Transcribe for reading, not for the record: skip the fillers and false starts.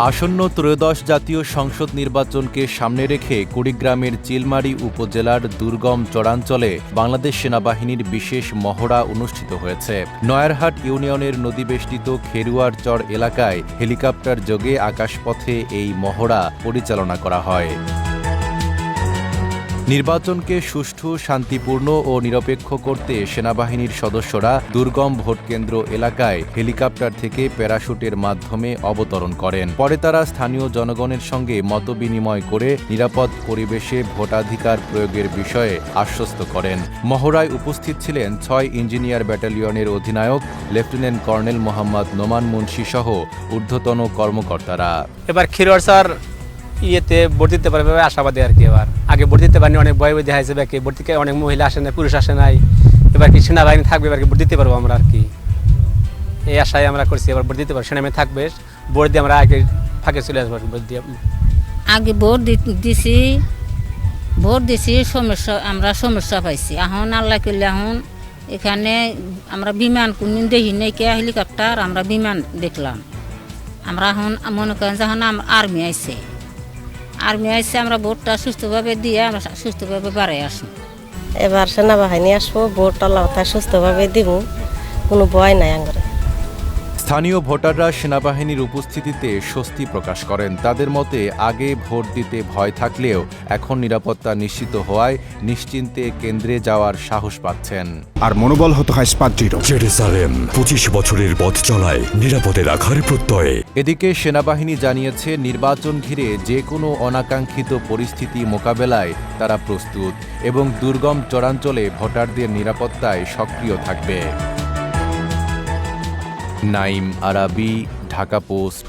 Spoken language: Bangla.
আসন্ন ত্রয়োদশ জাতীয় সংসদ নির্বাচনকে সামনে রেখে কুড়িগ্রামের চিলমারী উপজেলার দুর্গম চরাঞ্চলে বাংলাদেশ সেনাবাহিনীর বিশেষ মহড়া অনুষ্ঠিত হয়েছে। নয়ারহাট ইউনিয়নের নদীবেষ্টিত খেরুয়ার চর এলাকায় হেলিকপ্টার যোগে আকাশপথে এই মহড়া পরিচালনা করা হয়। নির্বাচনকে সুষ্ঠু, শান্তিপূর্ণ ও নিরপেক্ষ করতে সেনাবাহিনীর সদস্যরা দুর্গম ভোটকেন্দ্র এলাকায় হেলিকপ্টার থেকে প্যারাশুটের মাধ্যমে অবতরণ করেন। পরে তারা স্থানীয় জনগণের সঙ্গে মতবিনিময় করে নিরাপদ পরিবেশে ভোটাধিকার প্রয়োগের বিষয়ে আশ্বস্ত করেন। মহড়ায় উপস্থিত ছিলেন ৬ ইঞ্জিনিয়ার ব্যাটালিয়নের অধিনায়ক লেফটেন্যান্ট কর্নেল মোহাম্মদ নোমান মুন্সি সহ ঊর্ধ্বতন কর্মকর্তারা। এবার খেরোয়ার ইয়েতে ভোট দিতে পারবে আশাবাদী আর কি। এবার আগে ভোট দিতে পারিনি, অনেক ভয় দেখা যাচ্ছে ব্যাকে ভোট দিতে, অনেক মহিলা আসে না, পুরুষ আসে নাই। এবার কি সেনাবাহিনী থাকবে, এবার কি ভোট দিতে পারবো আমরা আর কি, এই আশায় আমরা করছি। এবার ভোট দিতে পারবো, সেনাবাহিনী থাকবে, ভোট দিয়ে আমরা আগে ফাঁকে চলে আসবো। ভোট দিয়ে আগে ভোট দিছি সমস্যা, আমরা সমস্যা পাইছি। এখন আল্লাহ করলে এখন এখানে আমরা বিমান কোনদিন দেখি নাই, কে হেলিকপ্টার আমরা বিমান দেখলাম। আমরা এখন মনে করেন যখন আর্মি আইছে আমরা ভোটটা সুস্থভাবে দিয়ে আমরা সুস্থভাবে বাড়াই আসুন। এবার সেনাবাহিনী আসবো, ভোট আল্লাহ সুস্থভাবে দিব, কোনো ভয় নাই আঙ্গরে। স্থানীয় ভোটাররা সেনাবাহিনীর উপস্থিতিতে স্বস্তি প্রকাশ করেন। তাদের মতে আগে ভোট দিতে ভয় থাকলেও এখন নিরাপত্তা নিশ্চিত হওয়ায় নিশ্চিন্তে কেন্দ্রে যাওয়ার সাহস পাচ্ছেন। আর মনোবল হতে হয় দৃঢ়। জেরুজালেম ২৫ বছরের পথ চলায় নিরাপদে রাখার প্রত্যয়ে। এদিকে সেনাবাহিনী জানিয়েছে নির্বাচন ঘিরে যে কোনো অনাকাঙ্ক্ষিত পরিস্থিতি মোকাবেলায় তারা প্রস্তুত এবং দুর্গম চরাঞ্চলে ভোটারদের নিরাপত্তায় সক্রিয় থাকবে। নাইম আরাবি, ঢাকা পোস্ট।